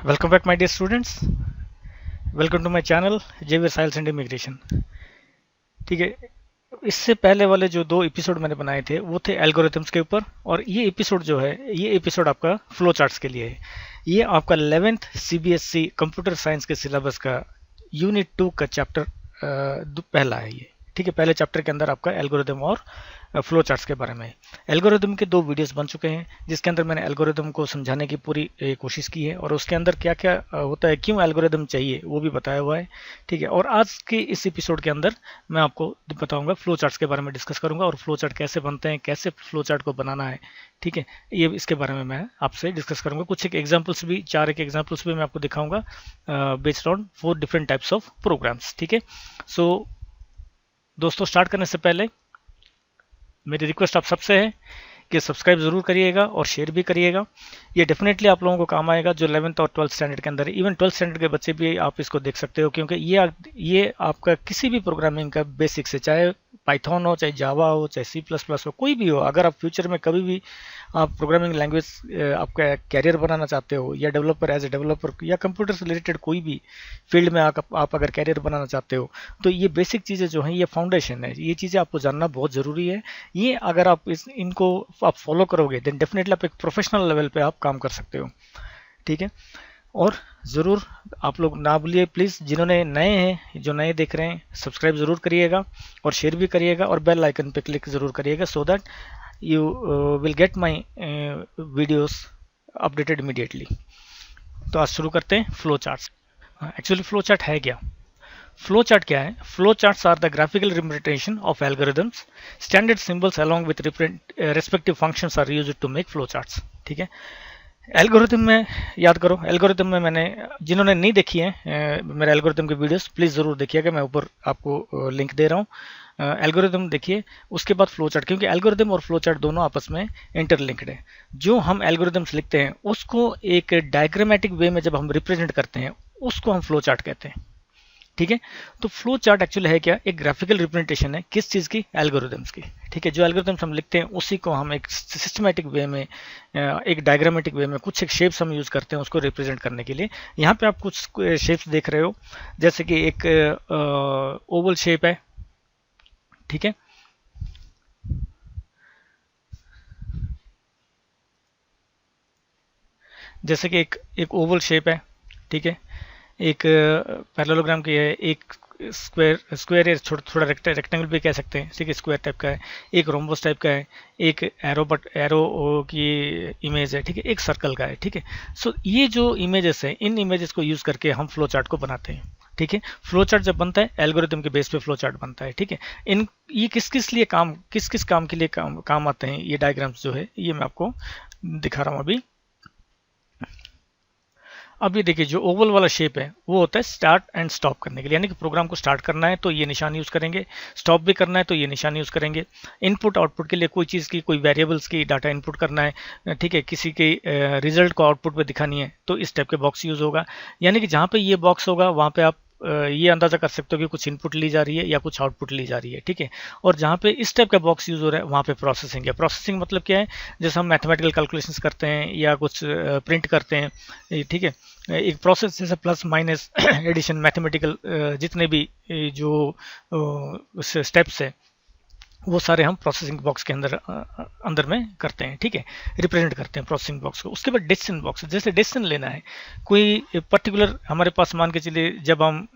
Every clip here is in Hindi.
Welcome back my dear students. Welcome to my channel Xavier science and immigration. ठीक है, इससे पहले वाले जो दो एपिसोड मैंने बनाए थे वो थे एल्गोरिथम्स के ऊपर, और ये एपिसोड जो है ये एपिसोड आपका फ्लो चार्ट्स के लिए है। ये आपका 11th CBSE कंप्यूटर साइंस के सिलेबस का यूनिट 2 का चैप्टर पहला है ये। ठीक है, पहले चैप्टर के अंदर आपका एल्गोरिथम और फ्लो चार्ट्स के बारे में। एल्गोरिथम के दो वीडियोस बन चुके हैं जिसके अंदर मैंने एल्गोरिथम को समझाने की पूरी कोशिश की है और उसके अंदर क्या क्या होता है, क्यों एल्गोरिथम चाहिए वो भी बताया हुआ है। ठीक है, और आज के इस एपिसोड के अंदर मैं आपको बताऊंगा फ्लो चार्ट्स के बारे में डिस्कस करूंगा और फ्लो चार्ट कैसे बनते हैं, कैसे फ्लो चार्ट को बनाना है। ठीक है, ये इसके बारे में मैं आपसे डिस्कस करूंगा। कुछ एक एग्जाम्पल्स भी, चार एक एग्जाम्पल्स भी मैं आपको दिखाऊंगा based on 4 different types of programs. ठीक है, सो दोस्तों स्टार्ट करने से पहले मेरी रिक्वेस्ट आप सबसे है कि सब्सक्राइब जरूर करिएगा और शेयर भी करिएगा। ये डेफिनेटली आप लोगों को काम आएगा जो 11th और 12th स्टैंडर्ड के अंदर, इवन 12th स्टैंडर्ड के बच्चे भी आप इसको देख सकते हो, क्योंकि ये आपका किसी भी प्रोग्रामिंग का बेसिक से, चाहे पाइथन हो, चाहे जावा हो, चाहे C++ हो, कोई भी हो, अगर आप फ्यूचर में कभी भी आप प्रोग्रामिंग लैंग्वेज आपका कैरियर बनाना चाहते हो, या डेवलपर एज ए डेवलपर, या कंप्यूटर से रिलेटेड कोई भी फील्ड में आप अगर कैरियर बनाना चाहते हो, तो ये बेसिक चीज़ें जो हैं ये फाउंडेशन है, ये चीज़ें आपको जानना बहुत ज़रूरी है। ये अगर आप इनको आप फॉलो करोगे देन डेफिनेटली आप एक प्रोफेशनल लेवल पे आप काम कर सकते हो। ठीक है, और ज़रूर आप लोग ना भूलिए प्लीज़, जिन्होंने नए हैं, जो नए देख रहे हैं, सब्सक्राइब ज़रूर करिएगा और शेयर भी करिएगा और बेल आइकन पे क्लिक ज़रूर करिएगा, so that you will get my videos updated immediately. तो आज शुरू करते हैं flow charts. Actually flow chart है क्या? फ्लो चार्ट क्या है? Flow charts are the graphical representation of algorithms. Standard symbols along with respective functions are used to make flow charts. ठीक है, एल्गोरिथम में याद करो, एल्गोरिथम में मैंने, जिन्होंने नहीं देखी है मेरे एल्गोरिथम के वीडियोस, प्लीज़ ज़रूर देखिएगा, मैं ऊपर आपको लिंक दे रहा हूँ। एल्गोरिथम देखिए, उसके बाद फ्लो चार्ट, क्योंकि एल्गोरिथम और फ्लो चार्ट दोनों आपस में इंटरलिंक्ड है। जो हम एल्गोरिथम्स लिखते हैं उसको एक डायग्रामेटिक वे में जब हम रिप्रेजेंट करते हैं उसको हम फ्लो चार्ट कहते हैं। ठीक है, तो फ्लो चार्ट एक्चुअली है क्या? एक ग्राफिकल रिप्रेजेंटेशन है किस चीज़ की? एल्गोरिथम्स की। ठीक है, जो एल्गोरिथम्स हम लिखते हैं उसी को हम एक सिस्टमैटिक वे में, एक डायग्रामेटिक वे में, कुछ एक शेप्स हम यूज़ करते हैं उसको रिप्रेजेंट करने के लिए। यहाँ पे आप कुछ शेप्स देख रहे हो, जैसे कि एक ओवल शेप है। ठीक है, जैसे कि एक ओवल शेप है। ठीक है, एक पैरेललोग्राम की है, एक स्क्वायर है, थोड़ा रेक्टेंगल भी कह सकते हैं, ठीक है, स्क्वायर टाइप का है, एक रोम्बस टाइप का है, एक एरो की इमेज है। ठीक है, एक सर्कल का है। ठीक है, सो ये जो इमेजेस है, इन इमेजेस को यूज़ करके हम फ्लो चार्ट को बनाते हैं। ठीक है, फ्लो चार्ट जब बनता है एल्गोरिथम के बेस पे फ्लो चार्ट बनता है। ठीक है, ये किस किस लिए किस किस काम के लिए काम आते हैं ये डायग्राम्स जो है, ये मैं आपको दिखा रहा हूँ अभी। अब ये देखिए, जो ओवल वाला शेप है वो होता है स्टार्ट एंड स्टॉप करने के लिए, यानी कि प्रोग्राम को स्टार्ट करना है तो ये निशान यूज़ करेंगे, स्टॉप भी करना है तो ये निशान यूज़ करेंगे। इनपुट आउटपुट के लिए कोई चीज़ की, कोई वेरिएबल्स की डाटा इनपुट करना है, ठीक है, किसी के रिजल्ट को आउटपुट पे दिखानी है तो इस टाइप के बॉक्स यूज़ होगा। यानी कि जहाँ पे ये बॉक्स होगा वहाँ पे आप ये अंदाज़ा कर सकते हो कि कुछ इनपुट ली जा रही है या कुछ आउटपुट ली जा रही है। ठीक है, और जहाँ पे इस टाइप का बॉक्स यूज़ हो रहा है वहाँ पे प्रोसेसिंग है। प्रोसेसिंग मतलब क्या है? जैसे हम मैथमेटिकल कैलकुलेशंस करते हैं या कुछ प्रिंट करते हैं, ठीक है, एक प्रोसेस जैसे प्लस माइनस एडिशन, मैथमेटिकल जितने भी जो स्टेप्स है वो सारे हम प्रोसेसिंग बॉक्स के अंदर में करते हैं। ठीक है, रिप्रेजेंट करते हैं प्रोसेसिंग बॉक्स को। उसके बाद डिसीजन बॉक्स, जैसे डिसीजन लेना है कोई पर्टिकुलर, हमारे पास मान के चलिए जब हम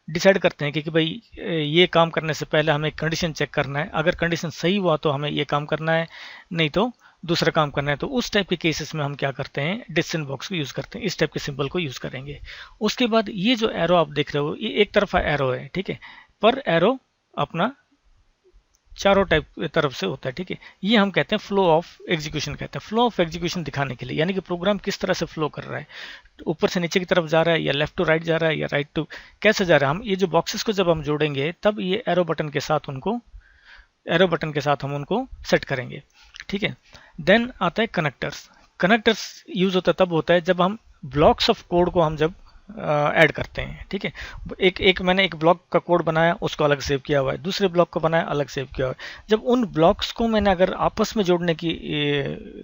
डिसाइड करते हैं कि भाई ये काम करने से पहले हमें कंडीशन चेक करना है, अगर कंडीशन सही हुआ तो हमें ये काम करना है, नहीं तो दूसरा काम करना है, तो उस टाइप के केसेस में हम क्या करते हैं? डिसीजन बॉक्स को यूज़ करते हैं, इस टाइप के सिंबल को यूज़ करेंगे। उसके बाद ये जो एरो आप देख रहे हो ये एक तरफा एरो है। ठीक है, पर एरो अपना चारों टाइप तरफ से होता है। ठीक है, ये हम कहते हैं फ्लो ऑफ एग्जीक्यूशन कहते हैं। फ्लो ऑफ एग्जीक्यूशन दिखाने के लिए, यानी कि प्रोग्राम किस तरह से फ्लो कर रहा है, ऊपर से नीचे की तरफ जा रहा है या लेफ्ट टू राइट जा रहा है या राइट टू, कैसे जा रहा है। हम ये जो बॉक्सेस को जब हम जोड़ेंगे तब ये एरो बटन के साथ हम उनको सेट करेंगे। ठीक है, देन आता है कनेक्टर्स। कनेक्टर्स यूज होता है तब होता है जब हम ब्लॉक्स ऑफ कोड को हम जब ऐड करते हैं। ठीक है, एक मैंने एक ब्लॉक का कोड बनाया, उसको अलग सेव किया हुआ है, दूसरे ब्लॉक को बनाया, अलग सेव किया हुआ है। जब उन ब्लॉक्स को मैंने अगर आपस में जोड़ने की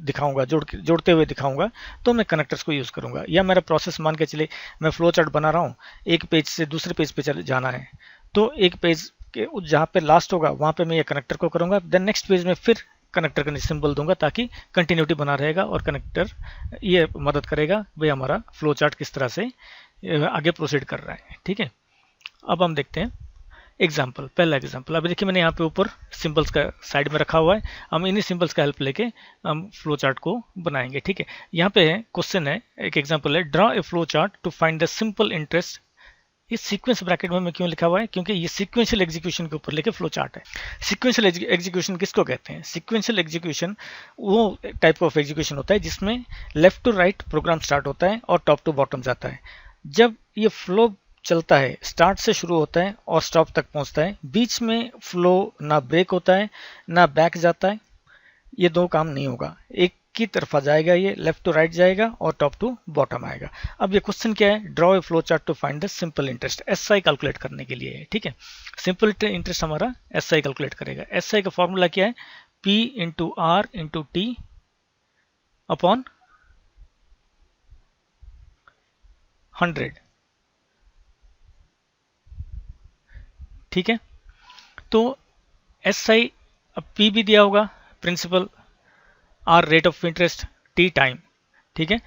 दिखाऊंगा, जोड़ते हुए दिखाऊंगा, तो मैं कनेक्टर्स को यूज़ करूंगा। या मेरा प्रोसेस मान के चले, मैं फ्लो चार्ट बना रहा हूँ, एक पेज से दूसरे पेज पे चले जाना है, तो एक पेज के जहाँ पे लास्ट होगा वहाँ पे मैं ये कनेक्टर को करूँगा, देन नेक्स्ट पेज में फिर कनेक्टर का सिंबल दूंगा, ताकि कंटिन्यूटी बना रहेगा और कनेक्टर ये मदद करेगा भाई हमारा फ्लो चार्ट किस तरह से आगे प्रोसीड कर रहा है। ठीक है, अब हम देखते हैं एग्जाम्पल, पहला एग्जाम्पल। अभी देखिए मैंने यहाँ पे ऊपर सिंबल्स का साइड में रखा हुआ है, हम इन्हीं सिंबल्स का हेल्प लेके हम फ्लो चार्ट को बनाएंगे। ठीक है, यहाँ पे क्वेश्चन है, एक एग्जाम्पल है, draw a flow chart to find the simple interest. इस सीक्वेंस ब्रैकेट में क्यों लिखा हुआ है, क्योंकि ये सीक्वेंशियल एग्जीक्यूशन के ऊपर लेके फ्लो चार्ट है। सीक्वेंशियल एग्जीक्यूशन किसको कहते हैं? सीक्वेंशियल एग्जीक्यूशन वो टाइप ऑफ एग्जीक्यूशन होता है जिसमें left to right program start होता है और टॉप टू बॉटम जाता है। जब ये फ्लो चलता है, स्टार्ट से शुरू होता है और स्टॉप तक पहुंचता है, बीच में फ्लो ना ब्रेक होता है ना बैक जाता है, ये दो काम नहीं होगा, एक की तरफा जाएगा, ये लेफ्ट टू राइट जाएगा और टॉप टू बॉटम आएगा। अब ये क्वेश्चन क्या है, draw a flow chart to find the simple interest, SI calculate करने के लिए है। ठीक है, सिंपल इंटरेस्ट हमारा एसआई कैलकुलेट करेगा। एसआई का फॉर्मूला क्या है, P into R into T upon 100। ठीक है, तो एसआई, पी भी दिया होगा principal, R rate of interest, T time. ठीक है,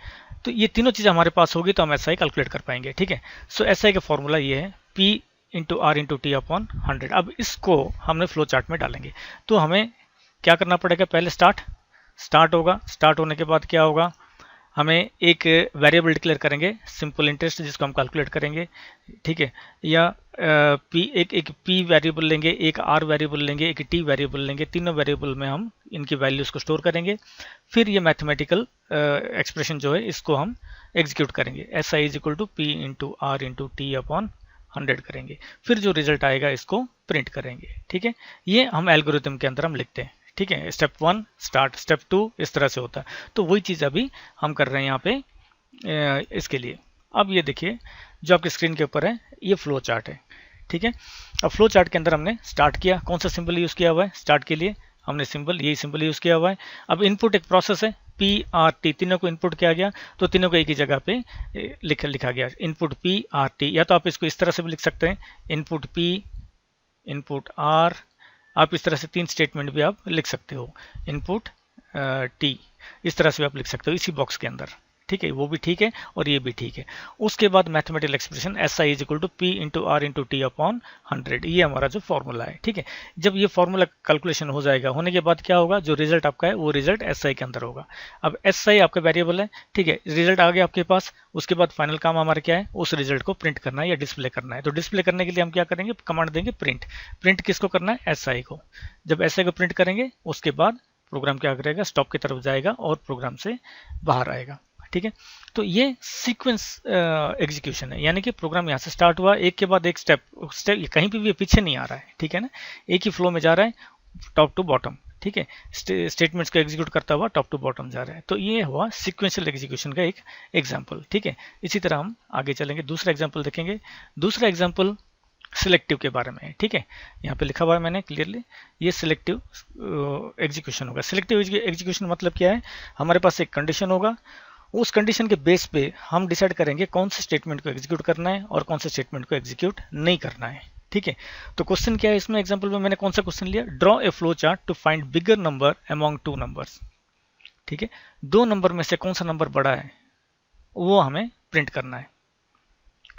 तो ये तीनों चीज़ें हमारे पास होगी तो हम एसआई कैलकुलेट कर पाएंगे। ठीक है, सो एसआई का फॉर्मूला ये है, P into R into T upon 100। अब इसको हमने फ्लो चार्ट में डालेंगे, तो हमें क्या करना पड़ेगा, पहले स्टार्ट होगा, स्टार्ट होने के बाद क्या होगा, हमें एक वेरिएबल डिक्लेयर करेंगे सिंपल इंटरेस्ट, जिसको हम कैलकुलेट करेंगे। ठीक है, या एक पी वेरिएबल लेंगे, एक आर वेरिएबल लेंगे, एक टी वेरिएबल लेंगे, तीनों वेरिएबल में हम इनकी वैल्यूज को स्टोर करेंगे। फिर ये मैथमेटिकल एक्सप्रेशन जो है इसको हम एग्जीक्यूट करेंगे, S I is equal to P into R into T upon 100 करेंगे। फिर जो रिजल्ट आएगा इसको प्रिंट करेंगे। ठीक है, ये हम एल्गोरिथम के अंदर हम लिखते हैं। ठीक है, स्टेप 1 स्टार्ट, स्टेप 2 इस तरह से होता है। तो वही चीज़ अभी हम कर रहे हैं यहाँ पे इसके लिए। अब ये देखिए जो आपकी स्क्रीन के ऊपर है ये फ्लो चार्ट है। ठीक है, अब फ्लो चार्ट के अंदर हमने स्टार्ट किया, कौन सा सिंबल यूज़ किया हुआ है स्टार्ट के लिए, हमने सिंबल, यही सिंबल यूज़ किया हुआ है। अब इनपुट एक प्रोसेस है, पी आर टी, तीनों को इनपुट किया गया, तो तीनों को एक ही जगह पे लिखा गया, इनपुट पी आर टी। या तो आप इसको इस तरह से भी लिख सकते हैं, इनपुट पी इनपुट आर, आप इस तरह से 3 स्टेटमेंट भी आप लिख सकते हो, इनपुट टी, इस तरह से भी आप लिख सकते हो इसी बॉक्स के अंदर। ठीक है, वो भी ठीक है और ये भी ठीक है। उसके बाद mathematical expression S I is equal to P into R into T upon 100, ये हमारा जो फॉर्मूला है। ठीक है, जब ये फॉर्मूला कैलकुलेशन हो जाएगा, होने के बाद क्या होगा, जो रिजल्ट आपका है वो रिजल्ट एस आई के अंदर होगा। अब एस आई आपका वेरिएबल है। ठीक है, रिजल्ट आ गया आपके पास, उसके बाद फाइनल काम हमारा क्या है, उस रिजल्ट को प्रिंट करना है या डिस्प्ले करना है। तो डिस्प्ले करने के लिए हम क्या करेंगे, कमांड देंगे प्रिंट। प्रिंट किसको करना है, एस आई को। जब एस आई को प्रिंट करेंगे उसके बाद प्रोग्राम क्या करेगा, स्टॉप की तरफ जाएगा और प्रोग्राम से बाहर आएगा। ठीक है, तो ये सीक्वेंस एग्जीक्यूशन है, यानी कि प्रोग्राम यहाँ से स्टार्ट हुआ, एक के बाद एक स्टेप कहीं पे भी पीछे नहीं आ रहा है। ठीक है ना, एक ही फ्लो में जा रहा है टॉप टू बॉटम। ठीक है, स्टेटमेंट्स को एग्जीक्यूट करता हुआ टॉप टू बॉटम जा रहा है। तो ये हुआ सीक्वेंशियल एग्जीक्यूशन का एक एग्जाम्पल। ठीक है, इसी तरह हम आगे चलेंगे, दूसरा एग्जाम्पल देखेंगे। दूसरा एग्जाम्पल सिलेक्टिव के बारे में है। ठीक है, यहाँ पे लिखा हुआ है मैंने क्लियरली, ये सिलेक्टिव एग्जीक्यूशन होगा। सिलेक्टिव एग्जीक्यूशन मतलब क्या है, हमारे पास एक कंडीशन होगा, उस कंडीशन के बेस पे हम डिसाइड करेंगे कौन से स्टेटमेंट को एग्जीक्यूट करना है और कौन से स्टेटमेंट को एग्जीक्यूट नहीं करना है। ठीक है, तो क्वेश्चन क्या है इसमें, एग्जांपल में मैंने कौन सा क्वेश्चन लिया, draw a flow chart to find bigger number among 2 numbers. ठीक है, 2 नंबर में से कौन सा नंबर बड़ा है वो हमें प्रिंट करना है।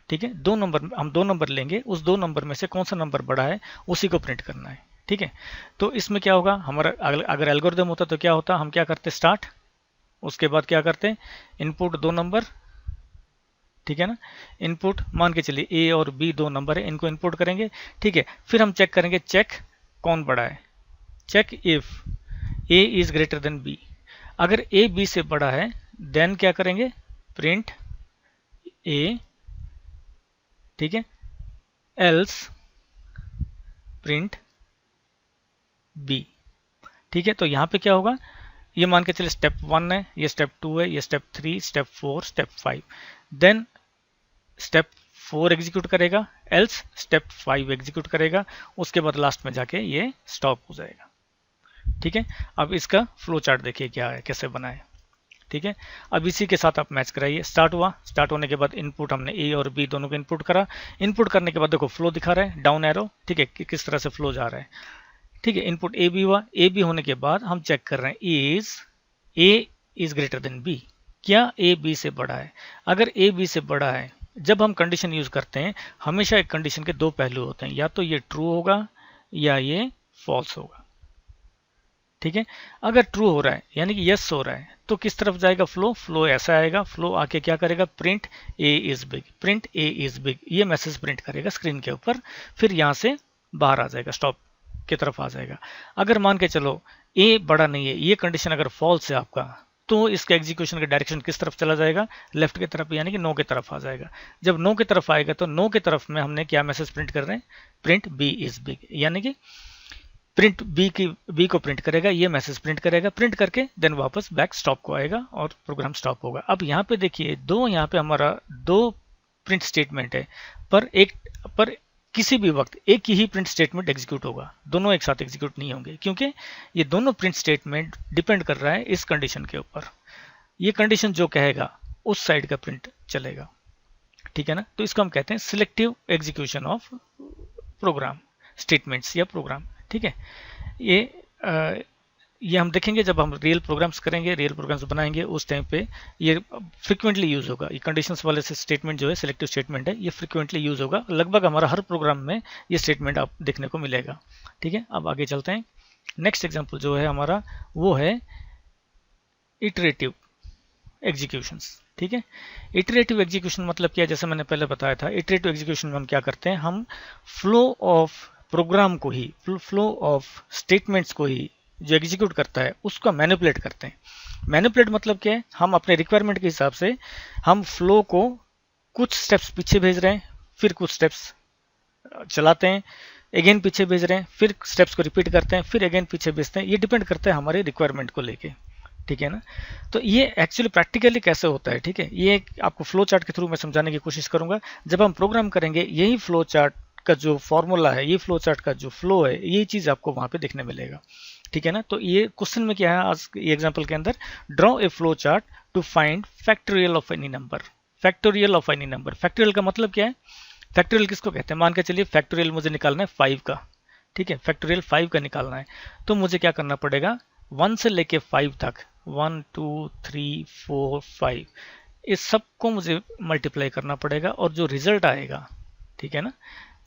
ठीक है, 2 नंबर, हम 2 नंबर लेंगे, उस 2 नंबर में से कौन सा नंबर बड़ा है उसी को प्रिंट करना है। ठीक है, तो इसमें क्या होगा हमारा, अगर एल्गोरिथम होता तो क्या होता, हम क्या करते, स्टार्ट, उसके बाद क्या करते हैं, इनपुट 2 नंबर। ठीक है ना, इनपुट मान के चलिए ए और बी 2 नंबर है, इनको इनपुट करेंगे। ठीक है, फिर हम चेक करेंगे, चेक कौन बड़ा है, check if A is greater than B. अगर ए बी से बड़ा है देन क्या करेंगे, प्रिंट ए। ठीक है, एल्स प्रिंट बी। ठीक है, तो यहां पे क्या होगा, ये मान के चले स्टेप 1 है, ये स्टेप 2 है, ये step 3, step 4, step 5। Then step 4 execute करेगा, एल्स स्टेप 5 एग्जीक्यूट करेगा, उसके बाद लास्ट में जाके ये स्टॉप हो जाएगा। ठीक है, अब इसका फ्लो चार्ट देखिए क्या है, कैसे बना है। ठीक है, अब इसी के साथ आप मैच कराइए। स्टार्ट हुआ, स्टार्ट होने के बाद इनपुट हमने ए और बी दोनों को इनपुट करा। इनपुट करने के बाद देखो फ्लो दिखा रहा है, डाउन एरो। ठीक है, किस तरह से फ्लो जा रहा है। ठीक है, इनपुट ए बी हुआ, ए बी होने के बाद हम चेक कर रहे हैं is A is greater than B, क्या ए बी से बड़ा है। अगर ए बी से बड़ा है, जब हम कंडीशन यूज करते हैं हमेशा एक कंडीशन के दो पहलू होते हैं, या तो ये ट्रू होगा या ये फॉल्स होगा। ठीक है, अगर ट्रू हो रहा है यानी कि यस हो रहा है तो किस तरफ जाएगा फ्लो, फ्लो ऐसा आएगा। फ्लो आके क्या करेगा, print A is big, print A is big, ये मैसेज प्रिंट करेगा स्क्रीन के ऊपर, फिर यहां से बाहर आ जाएगा, स्टॉप की तरफ आ जाएगा। अगर मान के चलो ए बड़ा नहीं है, ये कंडीशन अगर फॉल्स है आपका, तो इसका एग्जीक्यूशन का डायरेक्शन किस तरफ चला जाएगा, लेफ्ट की तरफ, यानी कि नो की तरफ आ जाएगा। जब नो की तरफ आएगा तो नो की तरफ में हमने क्या मैसेज प्रिंट कर रहे हैं, प्रिंट बी इज बिग, यानी कि प्रिंट बी को प्रिंट करेगा, ये मैसेज प्रिंट करेगा, प्रिंट करके देन वापस बैक स्टॉप को आएगा और प्रोग्राम स्टॉप होगा। अब यहाँ पे देखिए यहाँ पे हमारा दो प्रिंट स्टेटमेंट है, पर किसी भी वक्त एक ही प्रिंट स्टेटमेंट एग्जीक्यूट होगा, दोनों एक साथ एग्जीक्यूट नहीं होंगे, क्योंकि ये दोनों प्रिंट स्टेटमेंट डिपेंड कर रहा है इस कंडीशन के ऊपर। ये कंडीशन जो कहेगा उस साइड का प्रिंट चलेगा। ठीक है ना, तो इसको हम कहते हैं selective execution of program statements या प्रोग्राम। ठीक है, ये हम देखेंगे जब हम रियल प्रोग्राम्स करेंगे, रियल प्रोग्राम्स बनाएंगे, उस टाइम पे ये फ्रिक्वेंटली यूज होगा। ये कंडीशंस वाले से स्टेटमेंट जो है सिलेक्टिव स्टेटमेंट है, ये फ्रिक्वेंटली यूज होगा, लगभग हमारा हर प्रोग्राम में ये स्टेटमेंट आप देखने को मिलेगा। ठीक है, अब आगे चलते हैं। नेक्स्ट एग्जाम्पल जो है हमारा वो है इटरेटिव एग्जीक्यूशंस। ठीक है, इटरेटिव एग्जीक्यूशन मतलब क्या है, जैसे मैंने पहले बताया था, इटरेटिव एग्जीक्यूशन में हम क्या करते हैं, हम फ्लो ऑफ प्रोग्राम को ही, फ्लो ऑफ स्टेटमेंट्स को ही जो एग्जीक्यूट करता है उसका मैनिपुलेट करते हैं। मैनिपुलेट मतलब क्या है, हम अपने रिक्वायरमेंट के हिसाब से हम फ्लो को कुछ स्टेप्स पीछे भेज रहे हैं, फिर कुछ स्टेप्स चलाते हैं, अगेन पीछे भेज रहे हैं, फिर स्टेप्स को रिपीट करते हैं, फिर अगेन पीछे भेजते हैं। ये डिपेंड करता है हमारे रिक्वायरमेंट को लेके। ठीक है ना, तो ये एक्चुअली प्रैक्टिकली कैसे होता है। ठीक है, ये आपको फ्लो चार्ट के थ्रू मैं समझाने की कोशिश करूंगा। जब हम प्रोग्राम करेंगे यही फ्लो चार्ट का जो फॉर्मूला है, ये फ्लो चार्ट का जो फ्लो है, ये चीज आपको वहां पे देखने मिलेगा। ठीक है ना, तो ये क्वेश्चन में क्या है आज ये एग्जांपल के अंदर, draw a flow chart to find factorial of any number. Factorial of any number, factorial का मतलब क्या है, फैक्टोरियल किसको कहते हैं, मान के चलिए फैक्टोरियल मुझे निकालना है 5 का। ठीक है, फैक्टोरियल 5 का निकालना है, तो मुझे क्या करना पड़ेगा, 1 से लेके 5 तक, 1 2 3 4 5, इस सबको मुझे मल्टीप्लाई करना पड़ेगा, और जो रिजल्ट आएगा, ठीक है ना,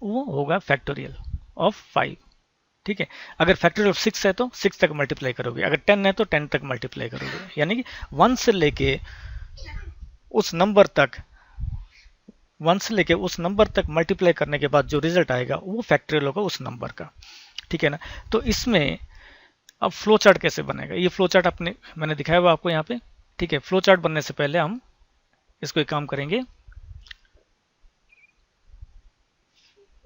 वो होगा फैक्टोरियल ऑफ 5। ठीक है, अगर फैक्टोरियल ऑफ 6 है तो 6 तक मल्टीप्लाई करोगे, अगर 10 है तो 10 तक मल्टीप्लाई करोगे, यानी कि 1 से लेके उस नंबर तक, 1 से लेके उस नंबर तक मल्टीप्लाई करने के बाद जो रिजल्ट आएगा वो फैक्टोरियल होगा उस नंबर का। ठीक है ना, तो इसमें अब फ्लो चार्ट कैसे बनेगा, ये फ्लो चार्ट मैंने दिखाया हुआ आपको यहाँ पे। ठीक है, फ्लो चार्ट बनने से पहले हम इसको एक काम करेंगे,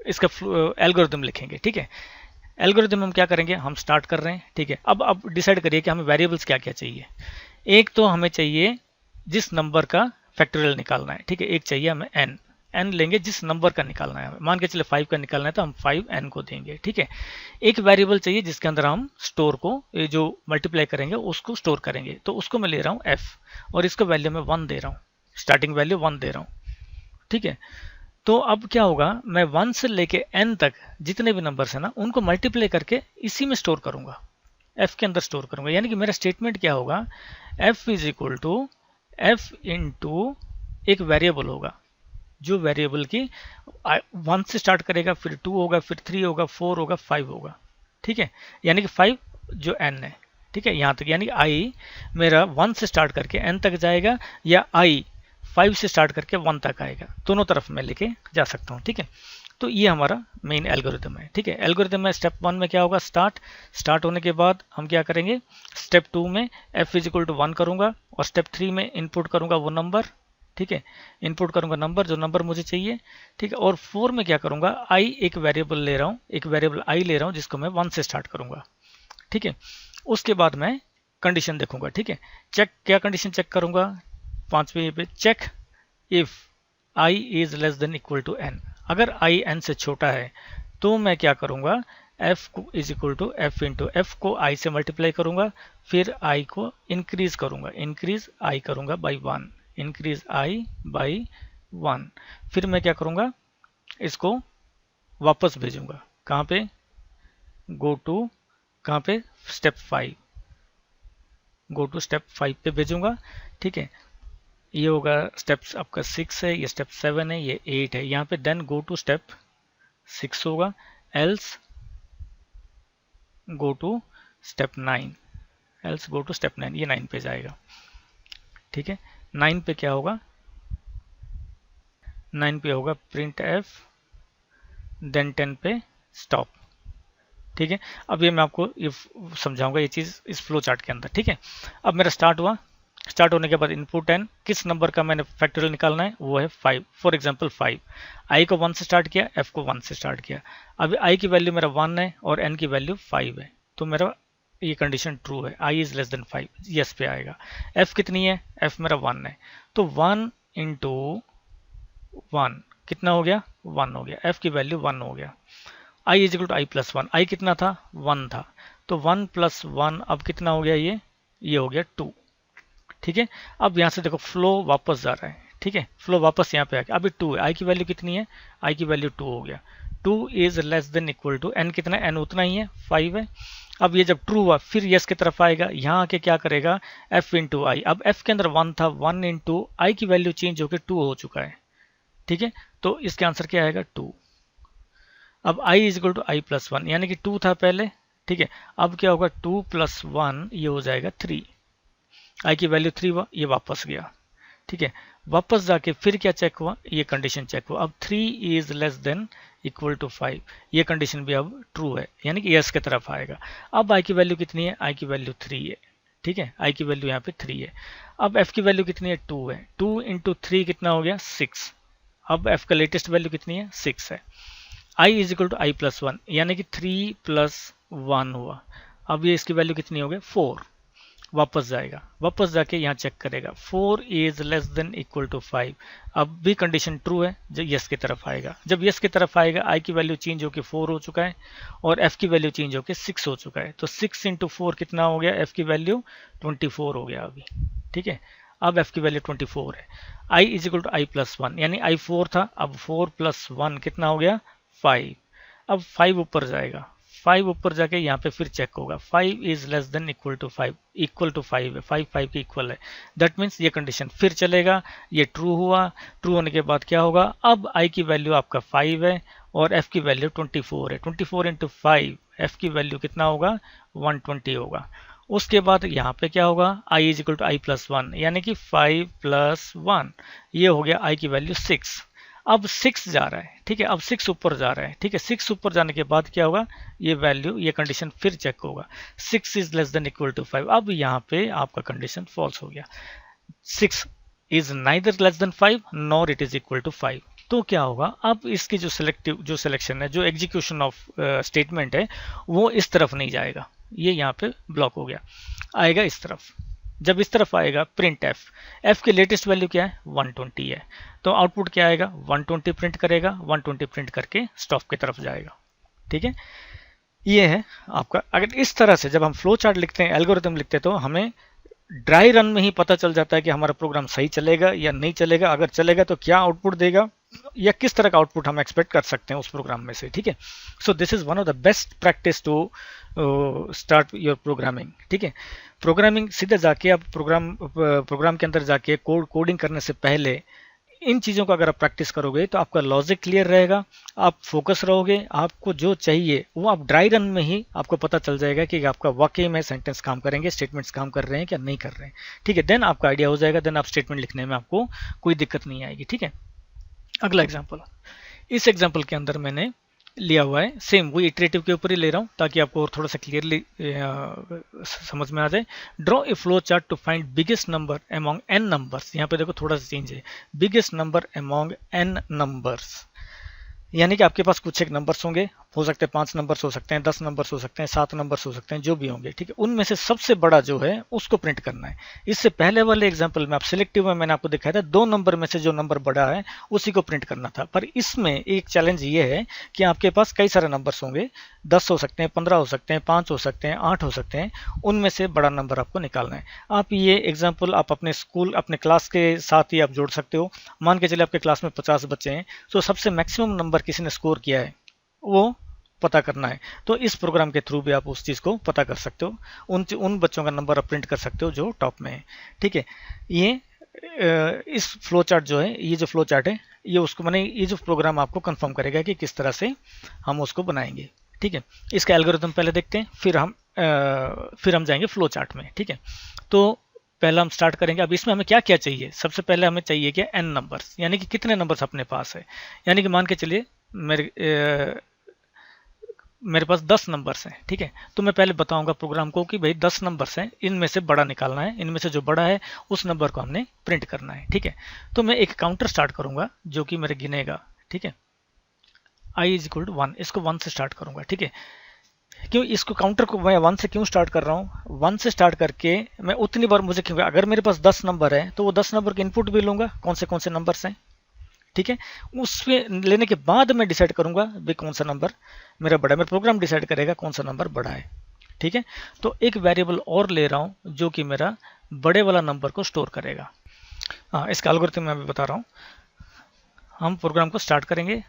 इसका एल्गोरिथम लिखेंगे। ठीक है, एल्गोरिथम हम क्या करेंगे, हम स्टार्ट कर रहे हैं। ठीक है, अब डिसाइड करिए कि हमें वेरिएबल्स क्या क्या चाहिए। एक तो हमें चाहिए जिस नंबर का फैक्टोरियल निकालना है। ठीक है, एक चाहिए हमें एन लेंगे जिस नंबर का निकालना है, मान के चले 5 का निकालना है तो हम 5n को देंगे। ठीक है, एक वेरिएबल चाहिए जिसके अंदर हम स्टोर को, जो मल्टीप्लाई करेंगे उसको स्टोर करेंगे, तो उसको मैं ले रहा हूँ f, और इसको वैल्यू में 1 दे रहा हूँ, स्टार्टिंग वैल्यू 1 दे रहा हूँ। ठीक है, तो अब क्या होगा, मैं 1 से लेके n तक जितने भी नंबर्स है ना उनको मल्टीप्लाई करके इसी में स्टोर करूंगा, f के अंदर स्टोर करूंगा। यानी कि मेरा स्टेटमेंट क्या होगा, f is equal to f into एक वेरिएबल होगा, जो वेरिएबल की 1 से स्टार्ट करेगा, फिर 2 होगा, फिर 3 होगा, 4 होगा, 5 होगा। ठीक है, यानी कि 5 जो n है। ठीक है, यहाँ तक, यानी कि i मेरा 1 से स्टार्ट करके n तक जाएगा, या i 5 से स्टार्ट करके 1 तक आएगा, दोनों तरफ मैं लेके जा सकता हूँ। ठीक है, तो ये हमारा मेन एल्गोरिथम है। ठीक है, एल्गोरिथम में स्टेप 1 में क्या होगा, स्टार्ट होने के बाद हम क्या करेंगे, स्टेप 2 में f इज इक्वल टू 1 करूंगा, और स्टेप 3 में इनपुट करूंगा वो नंबर। ठीक है, इनपुट करूंगा नंबर, जो नंबर मुझे चाहिए। ठीक है, और 4 में क्या करूंगा, i एक वेरिएबल ले रहा हूँ, एक वेरिएबल i ले रहा हूँ जिसको मैं 1 से स्टार्ट करूंगा। ठीक है, उसके बाद मैं कंडीशन देखूंगा। ठीक है, चेक, क्या कंडीशन चेक करूंगा, 5वें पे check if i is less than equal to n। अगर i n से छोटा है तो मैं क्या करूंगा, f को is equal to f into F को i से मल्टीप्लाई करूंगा, फिर i को इंक्रीज करूंगा, इंक्रीज i करूंगा बाई 1, इंक्रीज i बाई 1। फिर मैं क्या करूंगा, इसको वापस भेजूंगा कहाँ पे, गो टू कहाँ पे, स्टेप 5, गो टू स्टेप 5 पे भेजूंगा। ठीक है, ये होगा स्टेप आपका 6 है, ये स्टेप 7 है, ये 8 है यहाँ पे। देन गो टू स्टेप 6 होगा, else go to step 9, else go to step 9, ये 9 पे जाएगा। ठीक है, 9 पे क्या होगा, 9 पे होगा प्रिंट एफ, देन 10 पे स्टॉप। ठीक है, अब ये मैं आपको ये समझाऊंगा ये चीज़ इस फ्लो चार्ट के अंदर। ठीक है, अब मेरा स्टार्ट हुआ, स्टार्ट होने के बाद इनपुट n, किस नंबर का मैंने फैक्टोरियल निकालना है, वो है 5। फॉर एग्जांपल 5, i को 1 से स्टार्ट किया, f को 1 से स्टार्ट किया। अभी i की वैल्यू मेरा 1 है और n की वैल्यू 5 है, तो मेरा ये कंडीशन ट्रू है, i is less than 5, yes पे आएगा। f कितनी है, f मेरा 1 है, तो 1 इंटू 1 कितना हो गया, 1 हो गया, f की वैल्यू 1 हो गया। i is equal to I plus 1, I कितना था, 1 था, तो 1 प्लस 1 अब कितना हो गया, ये हो गया 2। ठीक है, अब यहाँ से देखो फ्लो वापस जा रहा है। ठीक है, फ्लो वापस यहाँ पे आ गया, अभी 2 है, आई की वैल्यू कितनी है, आई की वैल्यू 2 हो गया, 2 is less than equal to n कितना है, n उतना ही है 5 है। अब ये जब ट्रू हुआ फिर यस की तरफ आएगा, यहाँ आके क्या करेगा, f इंटू आई, अब f के अंदर 1 था, 1 इंटू आई की वैल्यू चेंज होकर 2 हो चुका है। ठीक है, तो इसके आंसर क्या आएगा, 2। अब i is equal to I plus 1, यानी कि 2 था पहले। ठीक है, अब क्या होगा, 2 प्लस 1 ये हो जाएगा 3, i की वैल्यू 3 हुआ, ये वापस गया। ठीक है, वापस जाके फिर क्या चेक हुआ, ये कंडीशन चेक हुआ, अब 3 is less than equal to 5, ये कंडीशन भी अब ट्रू है, यानी कि यस की तरफ आएगा। अब i की वैल्यू कितनी है, i की वैल्यू 3 है। ठीक है, i की वैल्यू यहाँ पे 3 है। अब f की वैल्यू कितनी है, 2 है, 2 इंटू 3 कितना हो गया, 6। अब f का लेटेस्ट वैल्यू कितनी है, 6 है। i is equal to I plus 1, यानी कि 3 प्लस 1 हुआ, अब ये इसकी वैल्यू कितनी हो गई, 4। वापस जाएगा, वापस जाके यहाँ चेक करेगा, 4 is less than equal to 5, अब भी कंडीशन ट्रू है, जब यस की तरफ आएगा। जब यस की तरफ आएगा i की वैल्यू चेंज होकर 4 हो चुका है और f की वैल्यू चेंज होकर 6 हो चुका है, तो 6 इंटू 4 कितना हो गया, f की वैल्यू 24 हो गया अभी। ठीक है, अब f की वैल्यू 24 है। i is equal to I plus 1, यानी i 4 था, अब 4 प्लस 1 कितना हो गया, 5। अब 5 ऊपर जाएगा, 5 ऊपर जाके यहाँ पे फिर चेक होगा, 5 is less than equal to 5, equal to 5 है, 5 5 के इक्वल है। दैट मीन्स ये कंडीशन फिर चलेगा, ये ट्रू हुआ। ट्रू होने के बाद क्या होगा, अब i की वैल्यू आपका 5 है और f की वैल्यू 24 है, 24 इंटू 5, f की वैल्यू कितना होगा, 120 होगा। उसके बाद यहाँ पे क्या होगा, i is equal to I plus 1, यानी कि 5 प्लस 1, ये हो गया i की वैल्यू 6। अब 6 जा रहा है। ठीक है, अब 6 ऊपर जा रहा है। ठीक है, 6 ऊपर जाने के बाद क्या होगा, ये वैल्यू, ये कंडीशन फिर चेक होगा, 6 is less than equal to 5। अब यहाँ पे आपका कंडीशन फॉल्स हो गया, 6 is neither less than 5 nor it is equal to 5। तो क्या होगा, अब इसकी जो सिलेक्शन है, जो एग्जीक्यूशन ऑफ स्टेटमेंट है, वो इस तरफ नहीं जाएगा, ये यहाँ पे ब्लॉक हो गया, आएगा इस तरफ। जब इस तरफ आएगा प्रिंट f की लेटेस्ट वैल्यू क्या है, 120 है, तो आउटपुट क्या आएगा, 120 प्रिंट करेगा, 120 प्रिंट करके स्टॉप की तरफ जाएगा। ठीक है, ये है आपका। अगर इस तरह से जब हम फ्लो चार्ट लिखते हैं, एल्गोरिथम लिखते हैं, तो हमें ड्राई रन में ही पता चल जाता है कि हमारा प्रोग्राम सही चलेगा या नहीं चलेगा, अगर चलेगा तो क्या आउटपुट देगा या किस तरह का आउटपुट हम एक्सपेक्ट कर सकते हैं उस प्रोग्राम में से। ठीक है, so this is one of the best practice to start your programming. ठीक है, प्रोग्रामिंग सीधे जाके आप प्रोग्राम के अंदर जाके कोडिंग करने से पहले इन चीज़ों का अगर आप प्रैक्टिस करोगे तो आपका लॉजिक क्लियर रहेगा, आप फोकस रहोगे, आपको जो चाहिए वो आप ड्राई रन में ही आपको पता चल जाएगा कि आपका वाकई में सेंटेंस काम करेंगे, स्टेटमेंट्स काम कर रहे हैं क्या नहीं कर रहे हैं। ठीक है, देन आपका आइडिया हो जाएगा, देन आप स्टेटमेंट लिखने में आपको कोई दिक्कत नहीं आएगी। ठीक है, अगला एग्जाम्पल, इस एग्जाम्पल के अंदर मैंने लिया हुआ है, सेम वही इटरेटिव के ऊपर ही ले रहा हूँ ताकि आपको और थोड़ा सा क्लियरली समझ में आ जाए। Draw a flow chart to find biggest number among n numbers. यहाँ पे देखो थोड़ा सा चेंज है, biggest number among n numbers, यानी कि आपके पास कुछ एक नंबर्स होंगे, हो सकते हैं 5 नंबर्स हो सकते हैं, 10 नंबर्स हो सकते हैं, 7 नंबर्स हो सकते हैं, जो भी होंगे, ठीक है। उनमें से सबसे बड़ा जो है उसको प्रिंट करना है। इससे पहले वाले एग्जाम्पल में आप सिलेक्टिव में मैंने आपको दिखाया था 2 नंबर में से जो नंबर बड़ा है उसी को प्रिंट करना था। पर इसमें एक चैलेंज ये है कि आपके पास कई सारे नंबर्स होंगे, 10 हो सकते हैं, 15 हो सकते हैं, 5 हो सकते हैं, 8 हो सकते हैं, उनमें से बड़ा नंबर आपको निकालना है। आप ये एग्जाम्पल आप अपने स्कूल, अपने क्लास के साथ ही आप जोड़ सकते हो। मान के चलिए आपके क्लास में 50 बच्चे हैं, तो सबसे मैक्सिमम नंबर किसी ने स्कोर किया है वो पता करना है। तो इस प्रोग्राम के थ्रू भी आप उस चीज़ को पता कर सकते हो, उन बच्चों का नंबर आप प्रिंट कर सकते हो जो टॉप में है, ठीक है। ये इस फ्लो चार्ट जो है, ये जो फ्लो चार्ट है, ये उसको मैंने ये जो प्रोग्राम आपको कंफर्म करेगा कि किस तरह से हम उसको बनाएंगे, ठीक है। इसका एल्गोरिथम पहले देखते हैं, फिर हम जाएंगे फ्लो चार्ट में, ठीक है। तो पहला हम स्टार्ट करेंगे। अब इसमें हमें क्या क्या चाहिए, सबसे पहले हमें चाहिए क्या, n नंबर्स, यानी कि कितने नंबर्स अपने पास है। यानी कि मान के चलिए मेरे पास 10 नंबर्स हैं, ठीक है। तो मैं पहले बताऊंगा प्रोग्राम को कि भाई 10 नंबर्स हैं, इनमें से बड़ा निकालना है, इनमें से जो बड़ा है उस नंबर को हमने प्रिंट करना है, ठीक है। तो मैं एक काउंटर स्टार्ट करूंगा जो कि मेरे गिनेगा, ठीक है। i इज इक्वल टू 1, इसको 1 से स्टार्ट करूंगा, ठीक है। क्यों इसको काउंटर को मैं 1 से क्यों स्टार्ट कर रहा हूँ, 1 से स्टार्ट करके मैं उतनी बार मुझे क्योंकि अगर मेरे पास 10 नंबर है तो वो 10 नंबर के इनपुट भी लूंगा, कौन से नंबर्स हैं, ठीक है। उसमें लेने के बाद मैं डिसाइड करूंगा भाई कौन सा नंबर मेरा बड़ा है, मेरा प्रोग्राम डिसाइड करेगा कौन सा नंबर बड़ा है, ठीक है। तो एक वेरिएबल और ले रहा हूं जो कि मेरा बड़े वाला नंबर को स्टोर करेगा। हाँ, इसका एल्गोरिथम मैं अभी बता रहा हूँ। हम प्रोग्राम को स्टार्ट करेंगे,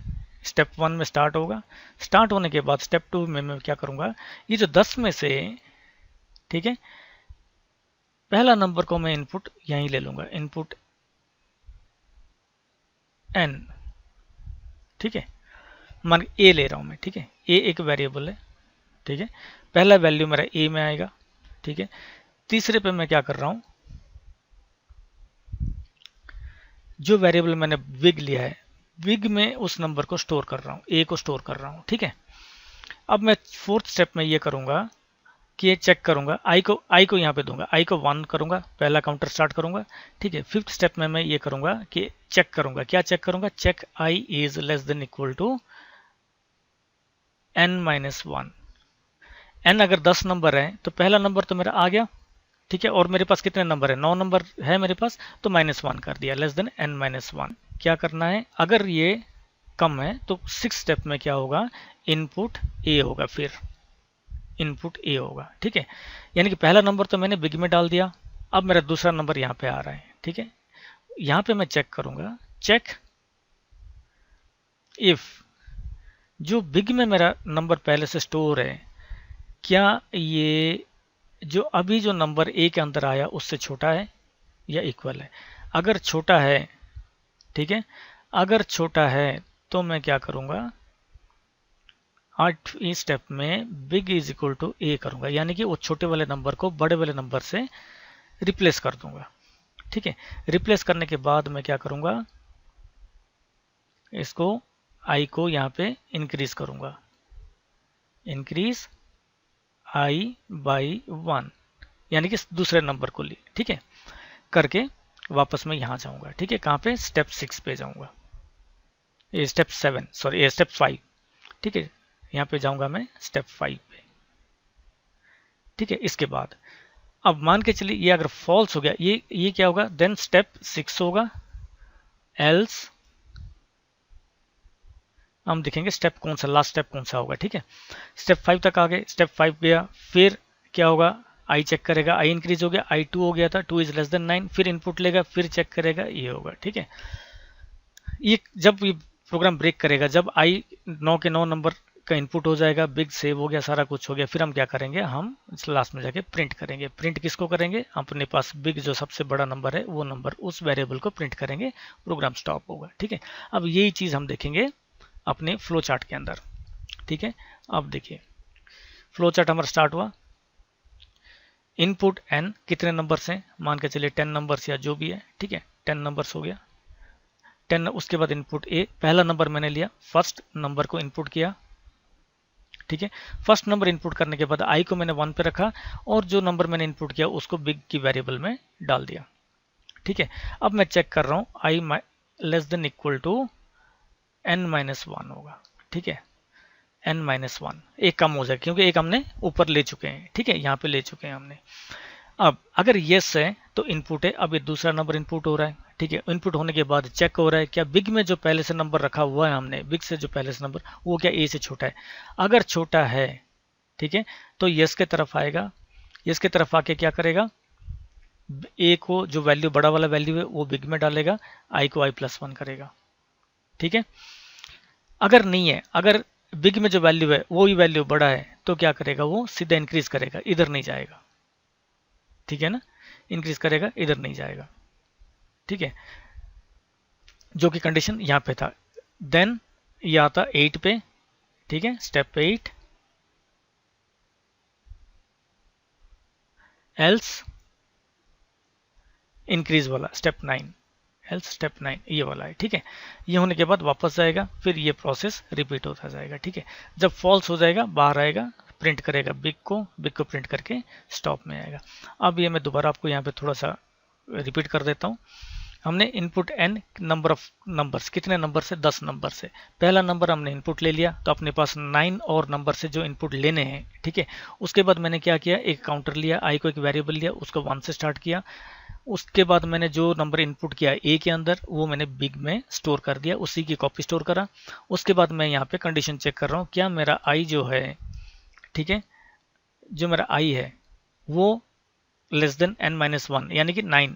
स्टेप 1 में स्टार्ट होगा। स्टार्ट होने के बाद स्टेप 2 में मैं क्या करूंगा, ये जो 10 में से, ठीक है, पहला नंबर को मैं इनपुट यहीं ले लूंगा, इनपुट n, ठीक है। मान ए ले रहा हूं मैं, ठीक है। ए एक वेरिएबल है, ठीक है। पहला वैल्यू मेरा ए में आएगा, ठीक है। तीसरे पे मैं क्या कर रहा हूं, जो वेरिएबल मैंने बिग लिया है, बिग में उस नंबर को स्टोर कर रहा हूं, ए को स्टोर कर रहा हूं, ठीक है। अब मैं फोर्थ स्टेप में ये करूंगा कि ये चेक करूंगा, आई को यहाँ पे दूंगा, आई को 1 करूंगा, पहला काउंटर स्टार्ट करूंगा, ठीक है। फिफ्थ स्टेप में मैं ये करूंगा कि चेक करूंगा, क्या चेक करूंगा, check I is less than equal to n-1। n अगर 10 नंबर है तो पहला नंबर तो मेरा आ गया, ठीक है। और मेरे पास कितने नंबर है, 9 नंबर है मेरे पास, तो -1 कर दिया, लेस देन n-1। क्या करना है, अगर ये कम है तो 6 स्टेप में क्या होगा, इनपुट ए होगा, फिर इनपुट ए होगा, ठीक है। यानी कि पहला नंबर तो मैंने बिग में डाल दिया, अब मेरा दूसरा नंबर यहाँ पे आ रहा है, ठीक है। यहाँ पे मैं चेक करूंगा, चेक इफ जो बिग में मेरा नंबर पहले से स्टोर है, क्या ये जो अभी जो नंबर ए के अंदर आया उससे छोटा है या इक्वल है। अगर छोटा है, ठीक है, अगर छोटा है तो मैं क्या करूंगा, 8वीं स्टेप में बिग इज इक्वल टू ए करूंगा, यानी कि वो छोटे वाले नंबर को बड़े वाले नंबर से रिप्लेस कर दूंगा, ठीक है। रिप्लेस करने के बाद मैं क्या करूंगा, इसको आई को यहाँ पे इंक्रीज करूंगा, इंक्रीज आई बाई 1, यानी कि दूसरे नंबर को ली, ठीक है, करके वापस मैं यहाँ जाऊंगा, ठीक है। कहाँ पे, स्टेप 6 पे जाऊंगा, ये स्टेप 7, सॉरी ये स्टेप 5, ठीक है। यहाँ पे जाऊंगा मैं स्टेप 5 पे, ठीक है। इसके बाद अब मान के चलिए ये अगर फॉल्स हो गया, ये क्या होगा, देन स्टेप 6 होगा, एल्स हम देखेंगे स्टेप कौन सा, लास्ट स्टेप कौन सा होगा, ठीक है। स्टेप 5 तक आ गए, स्टेप 5 गया, फिर क्या होगा, आई चेक करेगा, आई इंक्रीज हो गया, आई 2 हो गया था, 2 इज लेस देन 9, फिर इनपुट लेगा, फिर चेक करेगा, ये होगा, ठीक है। ये जब ये प्रोग्राम ब्रेक करेगा, जब आई 9 के 9 नंबर का इनपुट हो जाएगा, बिग सेव हो गया, सारा कुछ हो गया, फिर हम क्या करेंगे, हम लास्ट में जाके प्रिंट करेंगे। प्रिंट किसको करेंगे, अपने पास बिग जो सबसे बड़ा नंबर है वो नंबर, उस वेरिएबल को प्रिंट करेंगे, प्रोग्राम स्टॉप होगा, ठीक है। अब यही चीज हम देखेंगे अपने फ्लो चार्ट के अंदर, ठीक है। अब देखिए फ्लो चार्ट हमारा स्टार्ट हुआ, इनपुट n कितने नंबर्स हैं, मान के चलिए 10 नंबर्स या जो भी है, ठीक है, 10 नंबर्स हो गया, 10। उसके बाद इनपुट ए, पहला नंबर मैंने लिया, फर्स्ट नंबर को इनपुट किया, ठीक है। फर्स्ट नंबर इनपुट करने के बाद आई को मैंने 1 पे रखा, और जो नंबर मैंने इनपुट किया उसको बिग की वेरिएबल में डाल दिया, ठीक है। अब मैं चेक कर रहा हूं, I less than equal to n-1 होगा, ठीक है, n-1, एक कम हो जाएगा क्योंकि एक हमने ऊपर ले चुके हैं, ठीक है, यहाँ पे ले चुके हैं हमने। अब अगर येस है तो इनपुट है, अब ये दूसरा नंबर इनपुट हो रहा है, ठीक है। इनपुट होने के बाद चेक हो रहा है क्या बिग में जो पहले से नंबर रखा हुआ है हमने, बिग से जो पहले से नंबर, वो क्या ए से छोटा है। अगर छोटा है, ठीक है, तो यस के तरफ आएगा, यस के तरफ आके क्या करेगा, ए को जो वैल्यू बड़ा वाला वैल्यू है वो बिग में डालेगा, आई को i+1 करेगा, ठीक है। अगर नहीं है, अगर बिग में जो वैल्यू है वो ही वैल्यू बड़ा है तो क्या करेगा, वो सीधा इंक्रीज करेगा, इधर नहीं जाएगा, ठीक है ना, इंक्रीज करेगा, इधर नहीं जाएगा, ठीक है, जो कि कंडीशन यहां पे था। देन ये आता 8 पे, ठीक है, स्टेप 8, एल्स इंक्रीज वाला स्टेप 9, एल्स स्टेप 9 ये वाला है, ठीक है। ये होने के बाद वापस जाएगा, फिर ये प्रोसेस रिपीट होता जाएगा, ठीक है। जब फॉल्स हो जाएगा बाहर आएगा, प्रिंट करेगा बिग को प्रिंट करके स्टॉप में आएगा। अब ये मैं दोबारा आपको यहाँ पे थोड़ा सा रिपीट कर देता हूँ। हमने input n number of numbers, कितने नंबर से, 10 नंबर से, पहला नंबर हमने इनपुट ले लिया तो अपने पास 9 और नंबर से जो इनपुट लेने हैं, ठीक है। उसके बाद मैंने क्या किया, एक काउंटर लिया, i को एक वेरिएबल लिया, उसको 1 से स्टार्ट किया। उसके बाद मैंने जो नंबर इनपुट किया ए के अंदर वो मैंने बिग में स्टोर कर दिया, उसी की कॉपी स्टोर करा। उसके बाद मैं यहाँ पे कंडीशन चेक कर रहा हूँ क्या मेरा आई जो है, ठीक है, जो मेरा आई है वो लेस देन n-1 यानी कि 9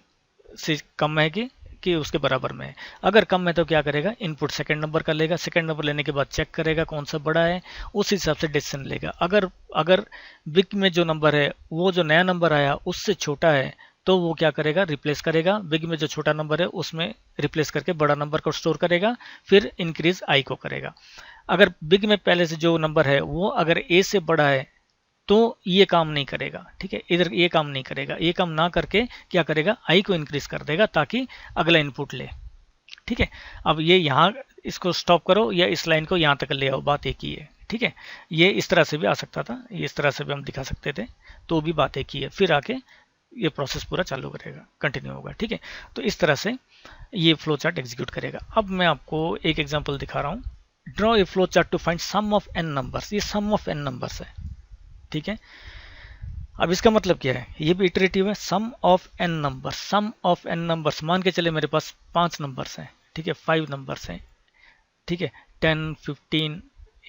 से कम है कि उसके बराबर में है। अगर कम है तो क्या करेगा, इनपुट सेकंड नंबर का लेगा, सेकंड नंबर लेने के बाद चेक करेगा कौन सा बड़ा है, उस हिसाब से डिसीजन लेगा। अगर बिग में जो नंबर है वो जो नया नंबर आया उससे छोटा है तो वो क्या करेगा, रिप्लेस करेगा, बिग में जो छोटा नंबर है उसमें रिप्लेस करके बड़ा नंबर को स्टोर करेगा, फिर इंक्रीज आई को करेगा। अगर बिग में पहले से जो नंबर है वो अगर ए से बड़ा है तो ये काम नहीं करेगा, ठीक है, इधर ये काम नहीं करेगा, ये काम ना करके क्या करेगा, आई को इंक्रीज कर देगा ताकि अगला इनपुट ले, ठीक है। अब ये यहाँ इसको स्टॉप करो या इस लाइन को यहाँ तक ले आओ, बात एक ही है, ठीक है। ये इस तरह से भी आ सकता था, ये इस तरह से भी हम दिखा सकते थे, तो भी बात एक ही है, फिर आके ये प्रोसेस पूरा चालू करेगा, कंटिन्यू होगा, ठीक है। तो इस तरह से ये फ्लो चार्ट एग्जीक्यूट करेगा। अब मैं आपको एक एग्जांपल दिखा रहा हूँ, draw a flow chart to find sum of n numbers, ये सम ऑफ n नंबर्स है, ठीक है। अब इसका मतलब क्या है, ये भी इटरेटिव है, sum of n numbers, sum of n numbers, मान के चले मेरे पास 5 नंबर्स हैं, ठीक है, 5 नंबर्स हैं, ठीक है, 10, 15,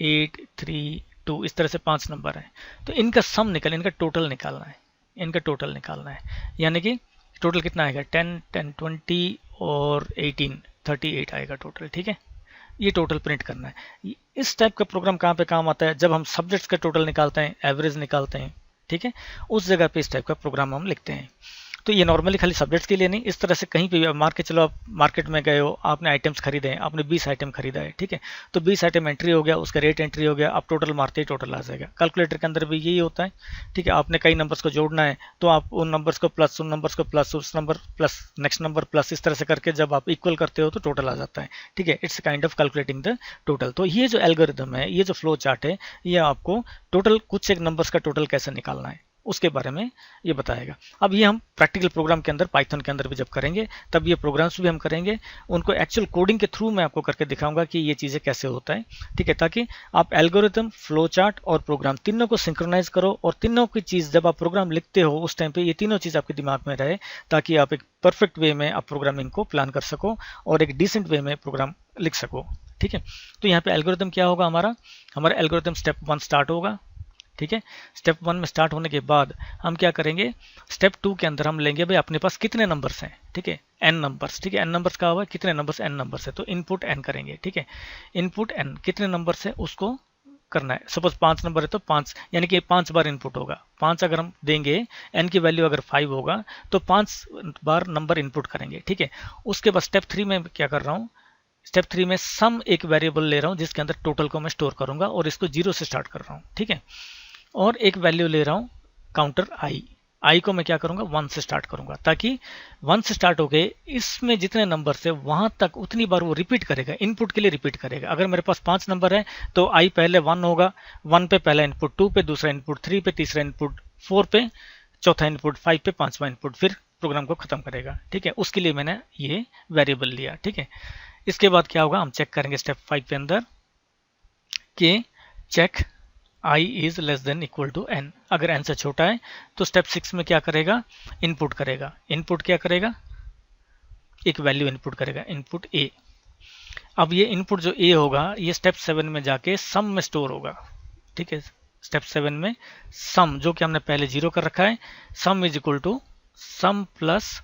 8, 3, 2, इस तरह से 5 नंबर हैं। तो इनका सम निकल, इनका टोटल निकालना है, इनका टोटल निकालना है, यानी कि टोटल कितना आएगा, 10, 10, 20 और 18, 38 आएगा टोटल, ठीक है। ये टोटल प्रिंट करना है। इस टाइप का प्रोग्राम कहाँ पे काम आता है, जब हम सब्जेक्ट्स का टोटल निकालते हैं, एवरेज निकालते हैं, ठीक है, उस जगह पे इस टाइप का प्रोग्राम हम लिखते हैं। तो ये नॉर्मली खाली सब्जेक्ट्स के लिए नहीं, इस तरह से कहीं पे भी मार के चलो, आप मार्केट में गए हो, आपने आइटम्स खरीदे हैं, आपने 20 आइटम खरीदा है, ठीक है, तो 20 आइटम एंट्री हो गया, उसका रेट एंट्री हो गया, आप टोटल मारते ही टोटल आ जाएगा। कैलकुलेटर के अंदर भी यही होता है, ठीक है। आपने कई नंबर्स को जोड़ना है तो आप उन नंबर्स को प्लस, उन नंबर्स को प्लस, उस number plus, next number plus, इस तरह से करके जब आप इक्वल करते हो तो टोटल आ जाता है, ठीक है। It's kind of calculating the total. तो ये जो एल्गोरिथम है, ये जो फ्लो चार्ट है, ये आपको टोटल कुछ एक नंबर्स का टोटल कैसे निकालना है उसके बारे में ये बताएगा। अब ये हम प्रैक्टिकल प्रोग्राम के अंदर, पाइथन के अंदर भी जब करेंगे तब ये प्रोग्राम्स भी हम करेंगे, उनको एक्चुअल कोडिंग के थ्रू मैं आपको करके दिखाऊंगा कि ये चीज़ें कैसे होता है, ठीक है, ताकि आप एल्गोरिथम, फ्लो चार्ट और प्रोग्राम तीनों को सिंक्रोनाइज करो, और तीनों की चीज़ जब आप प्रोग्राम लिखते हो उस टाइम पे ये तीनों चीज़ आपके दिमाग में रहे, ताकि आप एक परफेक्ट वे में आप प्रोग्रामिंग को प्लान कर सको और एक डिसेंट वे में प्रोग्राम लिख सको, ठीक है। तो यहाँ पे एल्गोरिथम क्या होगा, हमारा एल्गोरिथम स्टेप 1 स्टार्ट होगा, ठीक है। स्टेप 1 में स्टार्ट होने के बाद हम क्या करेंगे, स्टेप 2 के अंदर हम लेंगे भाई अपने पास कितने नंबर्स हैं, ठीक है, n नंबर्स, ठीक है, n नंबर्स का हुआ कितने नंबर्स, n नंबर्स है तो इनपुट n करेंगे, ठीक है। इनपुट n कितने नंबर्स है उसको करना है, सपोज 5 नंबर है तो 5, यानी कि 5 बार इनपुट होगा, 5 अगर हम देंगे, n की वैल्यू अगर 5 होगा तो 5 बार नंबर इनपुट करेंगे, ठीक है। उसके बाद स्टेप 3 में क्या कर रहा हूँ, स्टेप 3 में सम एक वेरिएबल ले रहा हूँ जिसके अंदर टोटल को मैं स्टोर करूंगा और इसको 0 से स्टार्ट कर रहा हूँ, ठीक है। और एक वैल्यू ले रहा हूँ काउंटर आई को मैं क्या करूंगा, 1 से स्टार्ट करूंगा, ताकि 1 से स्टार्ट हो गए इसमें जितने नंबर है वहां तक उतनी बार वो रिपीट करेगा, इनपुट के लिए रिपीट करेगा। अगर मेरे पास 5 नंबर है तो आई पहले 1 होगा, 1 पे पहला इनपुट, 2 पे दूसरा इनपुट, 3 पे तीसरा इनपुट, 4 पे चौथा इनपुट, 5 पे पांचवा इनपुट, फिर प्रोग्राम को खत्म करेगा, ठीक है। उसके लिए मैंने ये वेरिएबल लिया, ठीक है। इसके बाद क्या होगा, हम चेक करेंगे स्टेप 5 के अंदर कि check i is less than equal to n। अगर n से छोटा है तो स्टेप 6 में क्या करेगा, इनपुट करेगा। इनपुट क्या करेगा, एक वैल्यू इनपुट करेगा, इनपुट a। अब ये इनपुट जो a होगा ये स्टेप 7 में जाके सम में स्टोर होगा। ठीक है, स्टेप 7 में सम जो कि हमने पहले 0 कर रखा है, sum is equal to sum plus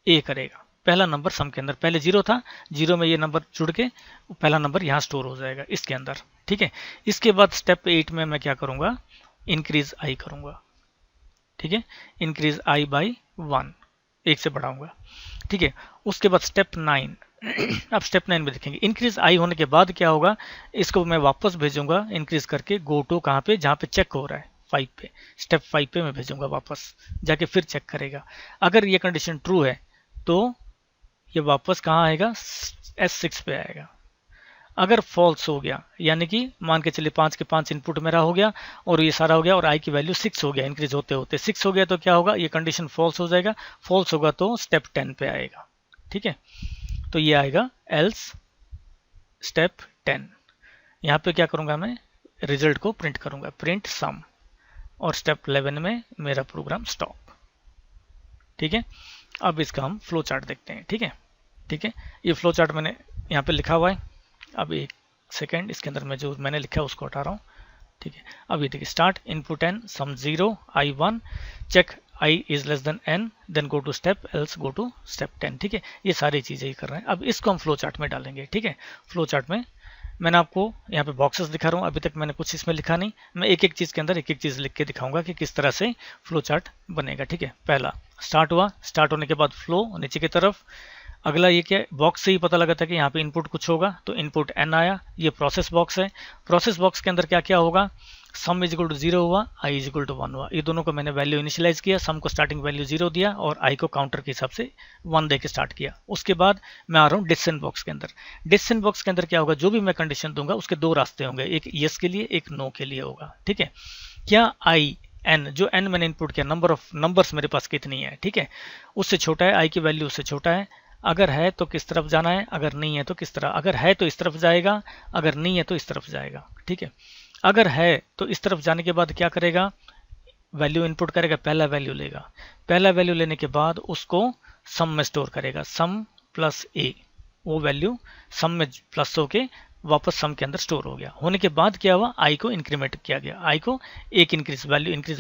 a करेगा। पहला नंबर सम के अंदर पहले 0 था, 0 में ये नंबर जुड़ के पहला नंबर यहाँ स्टोर हो जाएगा इसके अंदर। ठीक है, इसके बाद स्टेप 8 में मैं क्या करूंगा, इंक्रीज i करूंगा। ठीक है, इंक्रीज i बाई 1, 1 से बढ़ाऊंगा। ठीक है, उसके बाद स्टेप 9 अब स्टेप 9 में देखेंगे इंक्रीज i होने के बाद क्या होगा, इसको मैं वापस भेजूंगा इंक्रीज करके गो टू कहाँ पे, जहाँ पे चेक हो रहा है 5 पे, स्टेप 5 पे मैं भेजूंगा वापस, जाके फिर चेक करेगा। अगर ये कंडीशन ट्रू है तो ये वापस कहाँ आएगा, S6 पे आएगा। अगर फॉल्स हो गया, यानी कि मान के चलिए 5 के 5 इनपुट मेरा हो गया और ये सारा हो गया और i की वैल्यू 6 हो गया, इंक्रीज होते होते 6 हो गया, तो क्या होगा, ये कंडीशन फॉल्स हो जाएगा। फॉल्स होगा तो स्टेप 10 पे आएगा। ठीक है, तो ये आएगा एल्स स्टेप 10। यहाँ पे क्या करूंगा, मैं रिजल्ट को प्रिंट करूंगा, प्रिंट सम, और स्टेप 11 में मेरा प्रोग्राम स्टॉप। ठीक है, अब इसका हम फ्लो चार्ट देखते हैं। ठीक है, ठीक है, ये फ्लो चार्ट मैंने यहाँ पे लिखा हुआ है। अब एक सेकेंड, इसके अंदर मैं जो मैंने लिखा है उसको हटा रहा हूँ। ठीक है, अब ये देखिए, start input n, sum 0, i 1, check i is less than n, then go to step, else go to step 10। ठीक है, ये सारी चीजें ही कर रहे हैं। अब इसको हम फ्लो चार्ट में डालेंगे। ठीक है, फ्लो चार्ट में मैंने आपको यहाँ पे बॉक्सेस दिखा रहा हूँ, अभी तक मैंने कुछ इसमें लिखा नहीं, मैं एक एक चीज के अंदर एक एक चीज लिख के दिखाऊंगा कि किस तरह से फ्लो चार्ट बनेगा। ठीक है, पहला स्टार्ट हुआ, स्टार्ट होने के बाद फ्लो नीचे की तरफ। अगला ये क्या, बॉक्स से ही पता लगा था कि यहाँ पे इनपुट कुछ होगा, तो इनपुट n आया, ये प्रोसेस बॉक्स है। प्रोसेस बॉक्स के अंदर क्या क्या होगा, सम इज इक्वल टू 0 हुआ, i इज इक्वल टू 1 हुआ। ये दोनों को मैंने वैल्यू इनिशियलाइज किया, सम को स्टार्टिंग वैल्यू 0 दिया और i को काउंटर के हिसाब से 1 दे के स्टार्ट किया। उसके बाद मैं आ रहा हूँ डिसिजन बॉक्स के अंदर। डिसिजन बॉक्स के अंदर क्या होगा, जो भी मैं कंडीशन दूंगा उसके दो रास्ते होंगे, एक यस के लिए, एक नो के लिए होगा। ठीक है, क्या i n, जो n मैंने इनपुट किया, नंबर ऑफ नंबर्स मेरे पास कितनी है, ठीक है, उससे छोटा है, i की वैल्यू उससे छोटा है। अगर है तो किस तरफ जाना है, अगर नहीं है तो किस तरह, अगर है तो इस तरफ जाएगा, अगर नहीं है तो इस तरफ जाएगा। ठीक है, अगर है तो इस तरफ जाने के बाद क्या करेगा, वैल्यू इनपुट करेगा, पहला वैल्यू लेगा, पहला वैल्यू लेने के बाद उसको सम में स्टोर करेगा, सम प्लस ए, वो वैल्यू सम में प्लस होके वापस सम के अंदर स्टोर हो गया। होने के बाद क्या हुआ, आई को इंक्रीमेंट किया गया, आई को एक increase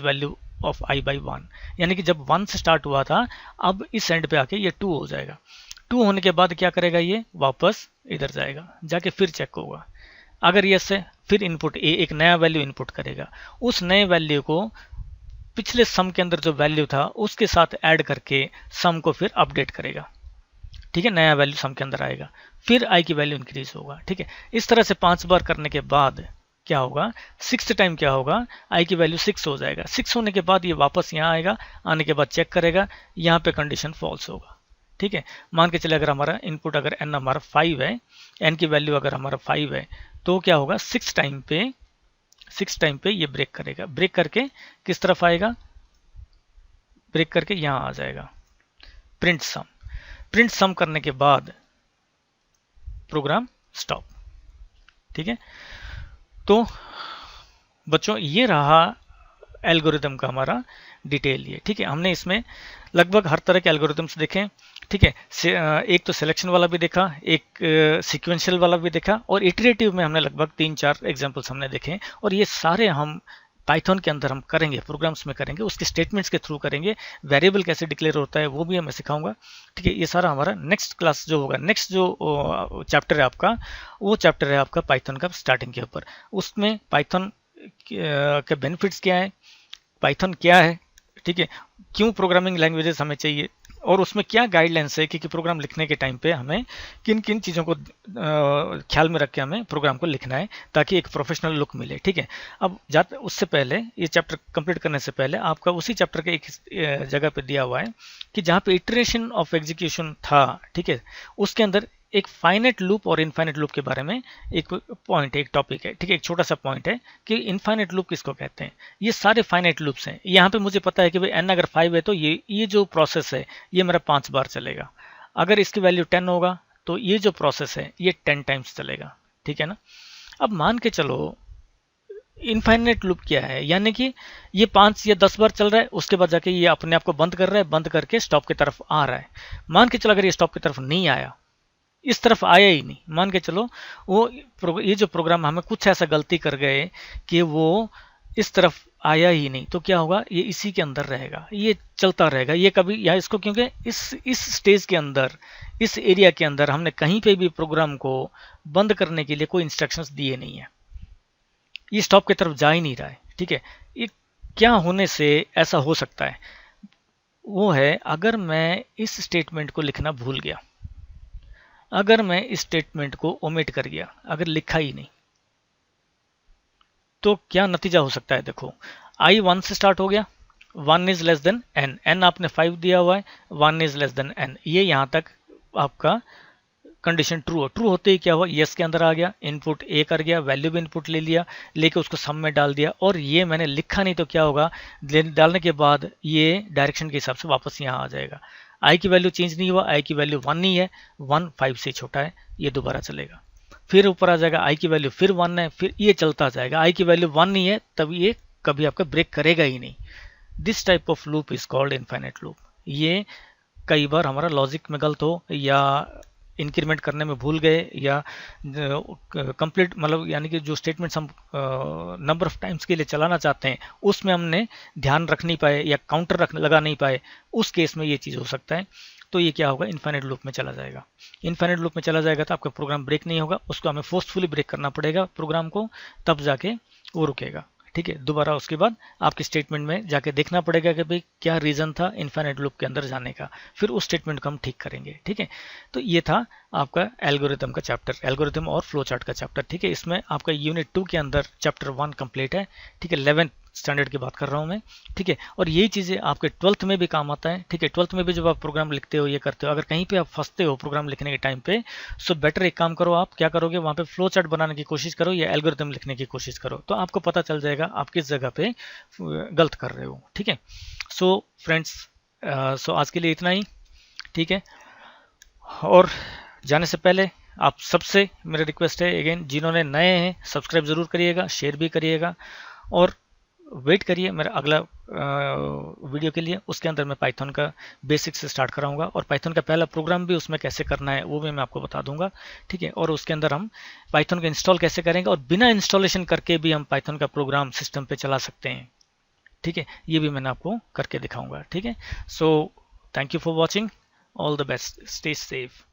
value of I by 1, यानी कि जब 1 से स्टार्ट हुआ था, अब इस एंड पे आके ये 2 हो जाएगा। 2 होने के बाद क्या करेगा, ये वापस इधर जाएगा, जाके फिर चेक होगा। अगर यस है, फिर इनपुट ए, एक नया वैल्यू इनपुट करेगा, उस नए वैल्यू को पिछले सम के अंदर जो वैल्यू था उसके साथ ऐड करके सम को फिर अपडेट करेगा। ठीक है, नया वैल्यू सम के अंदर आएगा, फिर आई की वैल्यू इंक्रीज होगा। ठीक है, इस तरह से 5 बार करने के बाद क्या होगा, 6th टाइम क्या होगा, आई की वैल्यू 6 हो जाएगा। 6 होने के बाद ये वापस यहाँ आएगा, आने के बाद चेक करेगा, यहाँ पे कंडीशन फॉल्स होगा। ठीक है, मान के चले अगर हमारा इनपुट, अगर n हमारा 5 है, n की वैल्यू अगर हमारा 5 है, तो क्या होगा, 6 टाइम पे ये ब्रेक करेगा, ब्रेक करके किस तरफ आएगा, ब्रेक करके यहाँ आ जाएगा, प्रिंट सम। प्रिंट सम करने के बाद प्रोग्राम स्टॉप। ठीक है, तो बच्चों ये रहा एल्गोरिदम का हमारा डिटेल ये। ठीक है, हमने इसमें लगभग हर तरह के एल्गोरिदम्स देखे। ठीक है, एक तो सिलेक्शन वाला भी देखा, एक सीक्वेंशियल वाला भी देखा, और इटरेटिव में हमने लगभग 3-4 एग्जांपल्स हमने देखे, और ये सारे हम पाइथन के अंदर हम करेंगे, प्रोग्राम्स में करेंगे, उसके स्टेटमेंट्स के थ्रू करेंगे। वेरिएबल कैसे डिक्लेयर होता है वो भी मैं सिखाऊंगा। ठीक है, ये सारा हमारा नेक्स्ट क्लास जो होगा, नेक्स्ट जो चैप्टर है आपका, वो चैप्टर है आपका पाइथन का स्टार्टिंग के ऊपर। उसमें पाइथन के बेनिफिट्स क्या है, पाइथन क्या है, ठीक है, क्यों प्रोग्रामिंग लैंग्वेजेस हमें चाहिए, और उसमें क्या गाइडलाइंस है कि प्रोग्राम लिखने के टाइम पे हमें किन किन चीज़ों को ख्याल में रख के हमें प्रोग्राम को लिखना है ताकि एक प्रोफेशनल लुक मिले। ठीक है, अब जाते उससे पहले, ये चैप्टर कंप्लीट करने से पहले आपका उसी चैप्टर के एक जगह पे दिया हुआ है कि जहाँ पे इटरेशन ऑफ एग्जीक्यूशन था, ठीक है, उसके अंदर एक फाइनेट लूप और इनफाइनेट लूप के बारे में एक पॉइंट है, एक टॉपिक है। ठीक है, एक छोटा सा पॉइंट है कि इनफाइनेट लूप किसको कहते हैं। ये सारे फाइनेट लूप्स हैं। यहाँ पे मुझे पता है कि भाई n अगर 5 है तो ये जो प्रोसेस है ये मेरा 5 बार चलेगा। अगर इसकी वैल्यू 10 होगा तो ये जो प्रोसेस है ये 10 टाइम्स चलेगा। ठीक है ना। अब मान के चलो इनफाइनाइट लूप क्या है, यानी कि ये 5 या 10 बार चल रहा है, उसके बाद जाके ये अपने आप को बंद कर रहा है, बंद करके स्टॉप की तरफ आ रहा है। मान के चलो अगर ये स्टॉप की तरफ नहीं आया, इस तरफ आया ही नहीं, मान के चलो वो ये जो प्रोग्राम हमें कुछ ऐसा गलती कर गए कि वो इस तरफ आया ही नहीं, तो क्या होगा, ये इसी के अंदर रहेगा, ये चलता रहेगा, ये कभी या इसको, क्योंकि इस स्टेज के अंदर, इस एरिया के अंदर हमने कहीं पे भी प्रोग्राम को बंद करने के लिए कोई इंस्ट्रक्शंस दिए नहीं है, ये स्टॉप की तरफ जा ही नहीं रहा है। ठीक है, ये क्या होने से ऐसा हो सकता है, वो है अगर मैं इस स्टेटमेंट को लिखना भूल गया, अगर मैं इस स्टेटमेंट को ओमिट कर गया, अगर लिखा ही नहीं, तो क्या नतीजा हो सकता है। देखो आई 1 से स्टार्ट हो गया, 1 is less than N, N आपने 5 दिया हुआ है, 1 इज लेस देन एन, ये यहां तक आपका कंडीशन ट्रू हो, ट्रू होते ही क्या हुआ, यस के अंदर आ गया, इनपुट ए कर गया, वैल्यू भी इनपुट ले लिया, लेके उसको सम में डाल दिया, और ये मैंने लिखा नहीं तो क्या होगा, डालने के बाद ये डायरेक्शन के हिसाब से वापस यहाँ आ जाएगा। आई की वैल्यू चेंज नहीं हुआ, आई की वैल्यू 1 ही है, 1 5 से छोटा है, ये दोबारा चलेगा, फिर ऊपर आ जाएगा, आई की वैल्यू फिर 1 है, फिर ये चलता जाएगा, आई की वैल्यू 1 नहीं है, तब ये कभी आपका ब्रेक करेगा ही नहीं। This type of loop is called infinite loop. ये कई बार हमारा लॉजिक में गलत हो, या इंक्रीमेंट करने में भूल गए, या कंप्लीट मतलब यानी कि जो स्टेटमेंट्स हम नंबर ऑफ टाइम्स के लिए चलाना चाहते हैं उसमें हमने ध्यान रख नहीं पाए या काउंटर लगा नहीं पाए, उस केस में ये चीज़ हो सकता है। तो ये क्या होगा, इनफाइनाइट लूप में चला जाएगा। इनफाइनाइट लूप में चला जाएगा तो आपका प्रोग्राम ब्रेक नहीं होगा, उसको हमें फोर्सफुली ब्रेक करना पड़ेगा प्रोग्राम को, तब जाके वो रुकेगा। ठीक है, दोबारा उसके बाद आपके स्टेटमेंट में जाके देखना पड़ेगा कि भाई क्या रीज़न था इनफाइनाइट लूप के अंदर जाने का, फिर उस स्टेटमेंट को हम ठीक करेंगे। ठीक है, तो ये था आपका एल्गोरिथम का चैप्टर, एल्गोरिथम और फ्लो चार्ट का चैप्टर। ठीक है, इसमें आपका यूनिट 2 के अंदर चैप्टर 1 कंप्लीट है। ठीक है, 11th स्टैंडर्ड की बात कर रहा हूँ मैं। ठीक है, और यही चीज़ें आपके 12th में भी काम आता है। ठीक है, 12th में भी जब आप प्रोग्राम लिखते हो, ये करते हो, अगर कहीं पे आप फंसते हो प्रोग्राम लिखने के टाइम पे, सो बेटर एक काम करो, आप क्या करोगे, वहाँ पे फ्लो चार्ट बनाने की कोशिश करो या एल्गोरिथम लिखने की कोशिश करो, तो आपको पता चल जाएगा आप किस जगह पे गलत कर रहे हो। ठीक है, सो फ्रेंड्स, सो आज के लिए इतना ही। ठीक है, और जाने से पहले आप सबसे मेरा रिक्वेस्ट है, अगेन जिन्होंने नए हैं सब्सक्राइब ज़रूर करिएगा, शेयर भी करिएगा, और वेट करिए मेरा अगला वीडियो के लिए। उसके अंदर मैं पाइथन का बेसिक से स्टार्ट कराऊंगा, और पाइथन का पहला प्रोग्राम भी उसमें कैसे करना है वो भी मैं आपको बता दूंगा। ठीक है, और उसके अंदर हम पाइथन का इंस्टॉल कैसे करेंगे, और बिना इंस्टॉलेशन करके भी हम पाइथन का प्रोग्राम सिस्टम पे चला सकते हैं। ठीक है, ये भी मैंने आपको करके दिखाऊंगा। ठीक है, so thank you for watching, all the best, stay safe.